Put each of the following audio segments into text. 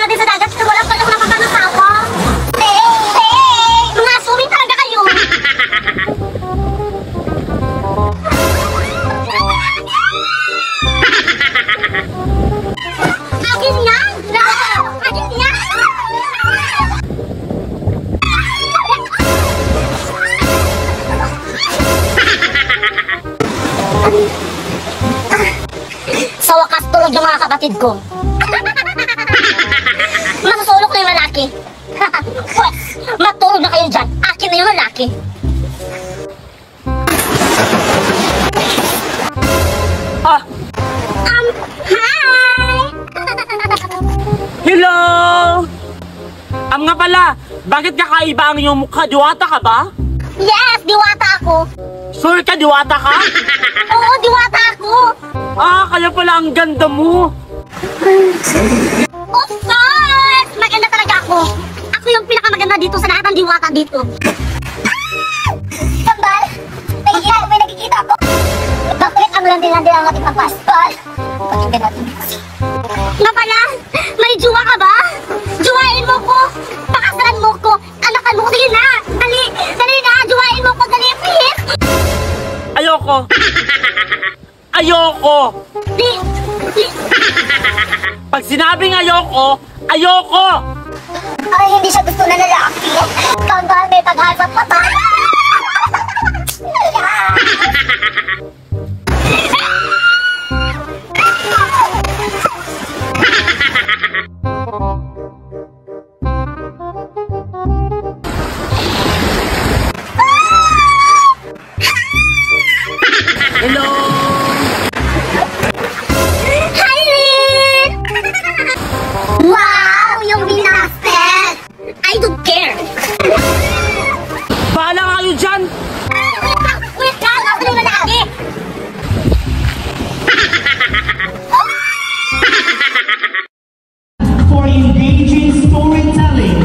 natin sa dagat kasi wala pa ako nakakanasawa. Mga swimming talaga kayo. Akin yan! Akin yan! Sa wakas tulog yung mga kapatid ko. Masusulok na yung lalaki. Matulog na kayo dyan. Akin na yung lalaki. Hi! Hello! Nga pala, bakit kakaiba ang iyong mukha? Diwata ka ba? Yes, diwata ako. Sure ka, diwata ka? Oo, diwata ako. Kaya pala ang ganda mo. Of course! Maganda talaga ako. Ako yung pinakamaganda dito sa lahat ng diwata dito. Kambal! May nakikita ko. Bakit ang landi-landi ang ating pagpaspal? Pakinggan natin kasi. Nga pala, may juwa ka ba? Juwain mo ko! Pakasalan mo ko! Anakan mo ko! Sige na! Dali! Dali na! Juwain mo ko! Dali! Please! Ayoko! Ayoko! Pag sinabing ayoko, ayoko! Ay, hindi siya gusto na lalaki. Kambal, may paghasap pa tayo. Hello! Hi, Lynn! Wow! Yung binasted! I don't care! Bahala kayo dyan! Wait ka! Nasa yung lalaki! For engaging storytelling.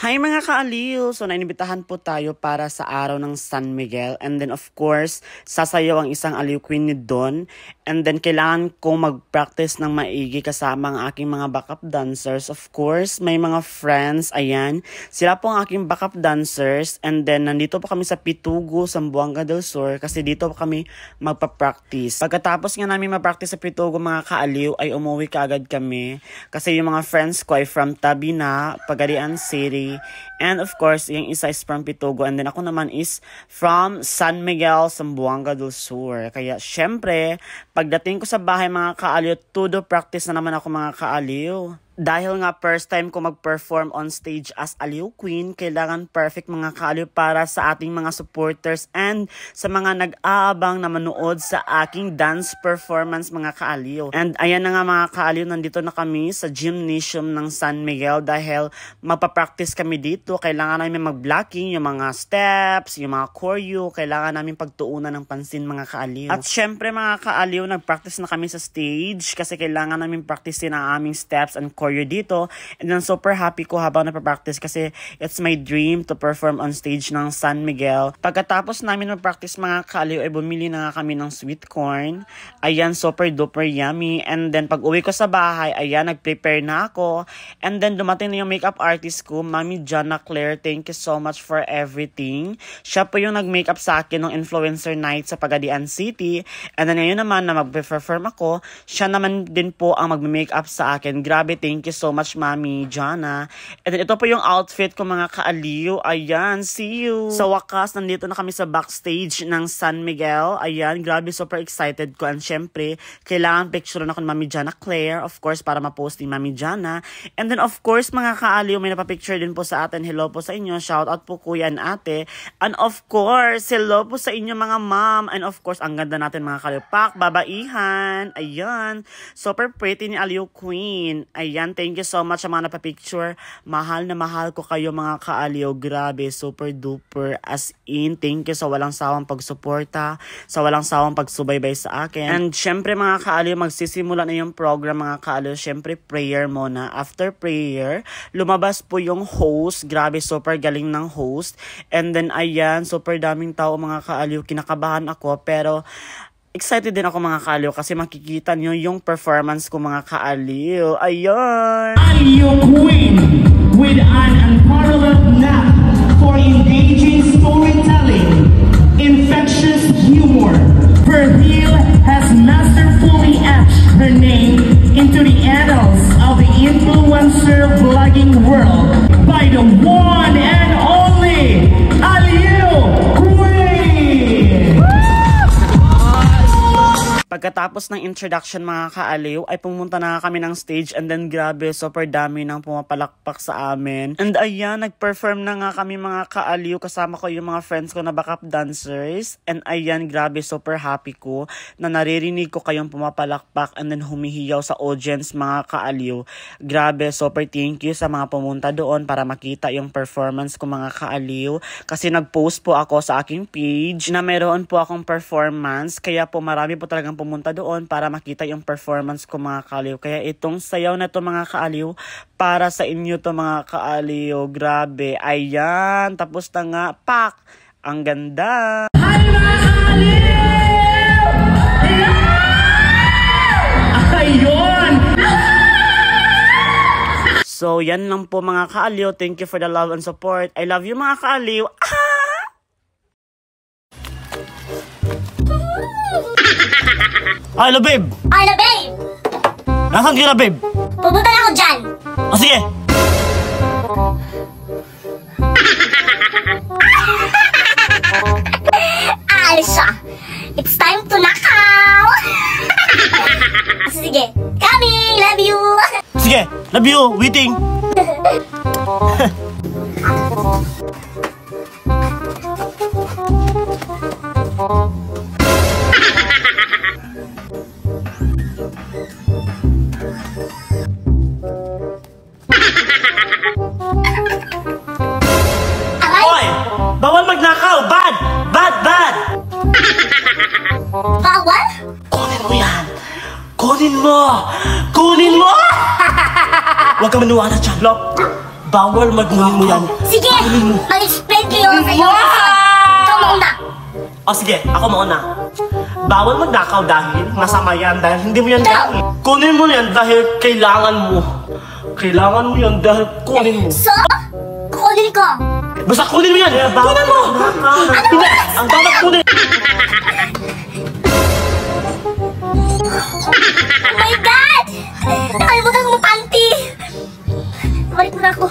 Hi mga kaaliw! So nainibitahan po tayo para sa araw ng San Miguel, and then of course, sasayaw ang isang aliw queen ni Don, and then kailangan ko mag-practice ng maigi kasama ang aking mga backup dancers. Of course, may mga friends, ayan, sila po ang aking backup dancers, and then nandito po kami sa Pitugo, Zamboanga del Sur, kasi dito po kami magpa-practice. Pagkatapos nga namin ma-practice sa Pitugo mga kaaliw, ay umuwi kaagad kami, kasi yung mga friends ko ay from Tabina, Pagadian City, and of course, yung isa is from Pitugo, and then ako naman is from San Miguel, Zamboanga del Sur. Kaya syempre, pagdating ko sa bahay mga kaaliw, todo practice na naman ako mga kaaliw. Dahil nga first time ko mag-perform on stage as Aliw Queen, kailangan perfect mga kaaliw para sa ating mga supporters and sa mga nag-aabang na manood sa aking dance performance mga kaaliw. And ayan na nga mga kaaliw, nandito na kami sa gymnasium ng San Miguel dahil magpa-practice kami dito. Kailangan namin mag-blocking, yung mga steps, yung mga choreo, kailangan namin pagtuunan ng pansin mga kaaliw. At syempre mga kaaliw, nag-practice na kami sa stage kasi kailangan namin practicein ang aming steps and choreo dito, and then super happy ko habang napapractice kasi it's my dream to perform on stage ng San Miguel. Pagkatapos namin mag-practice mga kaaliw ay bumili na nga kami ng sweet corn. Ayan, super duper yummy. And then pag uwi ko sa bahay, ayan, nag-prepare na ako, and then dumating na yung makeup artist ko, Mami Jana Claire. Thank you so much for everything. Siya po yung nag-makeup sa akin ng influencer night sa Pagadian City, and then ngayon naman na mag-perform ako, siya naman din po ang mag-makeup sa akin. Grabe, thank you so much, Mami Jana. And then ito po yung outfit ko mga kaaliw. Ayan, see you! Sa wakas, nandito na kami sa backstage ng San Miguel. Ayan, grabe, super excited ko. And syempre, kailangan picture na ako ng Mami Jana Claire, of course, para ma-post ni Mami Jana. And then of course, mga kaaliw, may napapicture din po sa atin. Hello po sa inyo. Shout out po kuya and ate. And of course, hello po sa inyo mga ma'am. And of course, ang ganda natin mga kaaliw. Pak, babaihan. Ayan, super pretty ni Aliw Queen. Ayan, thank you so much sa mga napapicture. Mahal na mahal ko kayo mga kaaliw. Grabe, super duper. As in, thank you sa walang sawang pagsuporta, sa walang sawang pagsubaybay sa akin. And syempre mga kaaliw, magsisimula na yung program mga kaaliw. Syempre, prayer muna. After prayer, lumabas po yung host. Grabe, super galing ng host. And then, ayan, super daming tao mga kaaliw. Kinakabahan ako, pero excited din ako mga kaaliw kasi makikita nyo yung performance ko mga kaaliw. Ayun! Aliw Queen with an unparalleled knack for engaging storytelling, infectious humor. Her heel has masterfully etched her name into the annals of the influencer vlogging world by the one and only Aliw Queen! Pagkatapos ng introduction mga kaaliw, ay pumunta na kami ng stage and then grabe, super dami nang pumapalakpak sa amin. And ayan, nag-perform na nga kami mga kaaliw, kasama ko yung mga friends ko na backup dancers. And ayan, grabe, super happy ko na naririnig ko kayong pumapalakpak and then humihiyaw sa audience mga kaaliw. Grabe, super thank you sa mga pumunta doon para makita yung performance ko mga kaaliw. Kasi nag-post po ako sa aking page na meron po akong performance, kaya po marami po talagang pumunta doon para makita yung performance ko mga kaaliw. Kaya itong sayaw na to mga kaaliw, para sa inyo to mga kaaliw. Grabe, ayan, tapos na nga, pak! Ang ganda! Hi mga kaaliw! Ayun! So, yan lang po mga kaaliw. Thank you for the love and support. I love you mga kaaliw. Hello, babe! Ano, babe? Nasaan ka na, babe? Pupunta na ako dyan. O, sige! Alsa, it's time to nakaw. Sige, coming, love you. Sige, love you, waiting! Hoy! Bawal magnakaw! Bad! Bad! Bad! Bawal? Kunin mo yan! Kunin mo! Kunin mo! Huwag ka maniwala dyan, Lop. Bawal magkunin mo yan. Sige, mag-explain kayo sa iyo. Ikaw mauna. O sige, ako mauna. Bawal magnakaw dahil masama yan, dahil hindi mo yan dahil. Kunin mo yan dahil kailangan mo. Kailangan mo yan dahil kunin mo. So, kukunin ko. Basta kunin mo yan! Kunin mo! Ang bawat kunin! Oh my God! Nakalimutan ko mong panty. Balik mo na ako.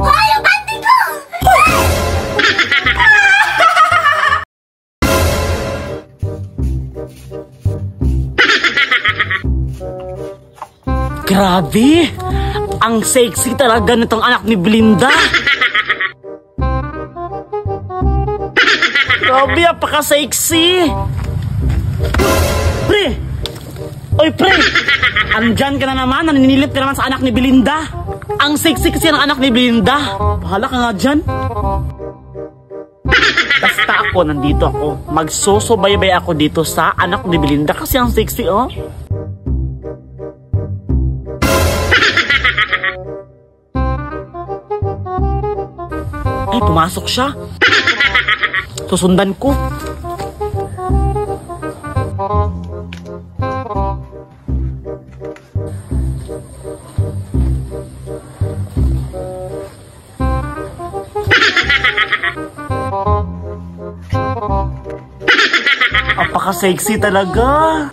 Hoy, yung panty ko! Grabe! Ang sexy talaga nitong anak ni Belinda! Grabe, apaka-sexy! Pre! Oy, pre! Andyan ka na naman, naninilip ka naman sa anak ni Belinda! Ang sexy kasi ng anak ni Belinda! Bahala ka nga dyan! Basta ako, nandito ako. Magsusubaybay ako dito sa anak ni Belinda kasi ang sexy, oh! Ay, pumasok siya. Susundan ko. Apaka-sexy talaga.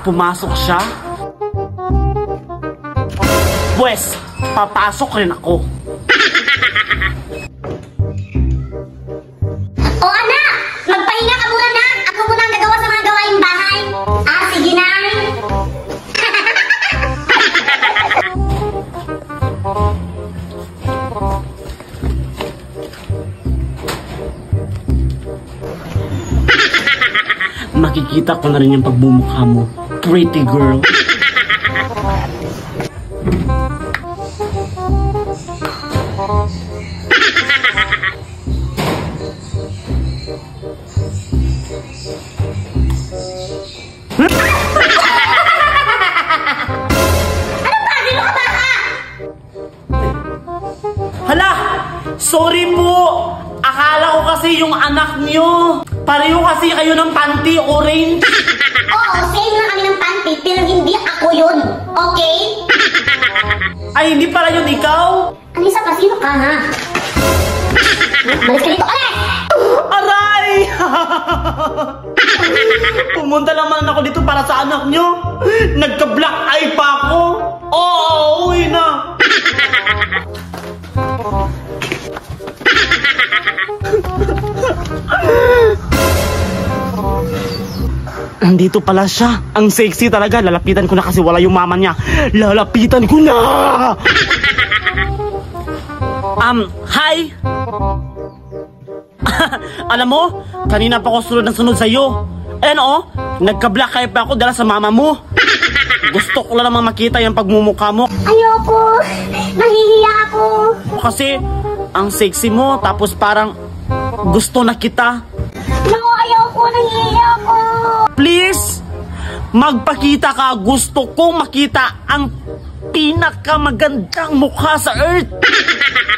Pumasok siya. Pwes, papasok rin ako. O anak, magpahinga ka muna na. Ako muna ang gagawa sa mga gawaing bahay. Ah, sige na. Makikita ko na rin yung pagbumukha mo. Pretty girl. Ano ba? Sino ka ba? Hala! Sorry po! Akala ko kasi yung anak nyo. Pareho kasi kayo ng panty orange. Oo, same na kami ng panty, pero hindi ako yun. Okay? Ay, hindi pala yun ikaw? Ang isa pa, sino ka ha? Malis ka dito, alis! Aray! Pumunta naman ako dito para sa anak nyo. Nagka-black eye pa ako. Oo, uwi na. Nandito pala siya. Ang sexy talaga. Lalapitan ko na kasi wala yung mama niya. Lalapitan ko na! Hi! Alam mo, kanina pa ako sunod na sunod sa'yo. Ayan o, nagka-black eye pa ako dala sa mama mo. Gusto ko lang naman makita yung pagmumukha mo. Ayoko! Nahihiya ako! Kasi, ang sexy mo, tapos parang gusto na kita. No, ayoko! Nahihiya ako! Please, magpakita ka. Gusto kong makita ang pinakamagandang mukha sa earth.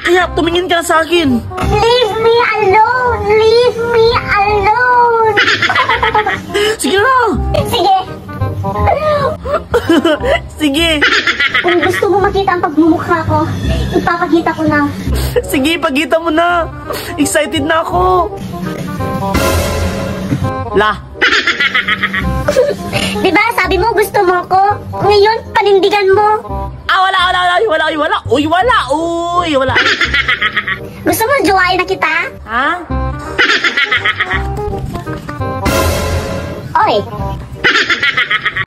Kaya tumingin ka na sa akin. Leave me alone! Leave me alone! Sige na. Sige! Sige. Kung gusto mo makita ang pagmumukha ko, ipapakita ko na. Sige, pagkita mo na. Excited na ako. La. Diba, sabi mo gusto mo ko? Ngayon, panindigan mo. Wala. Uy, wala. Gusto mo jowain na kita? Ha? Oy!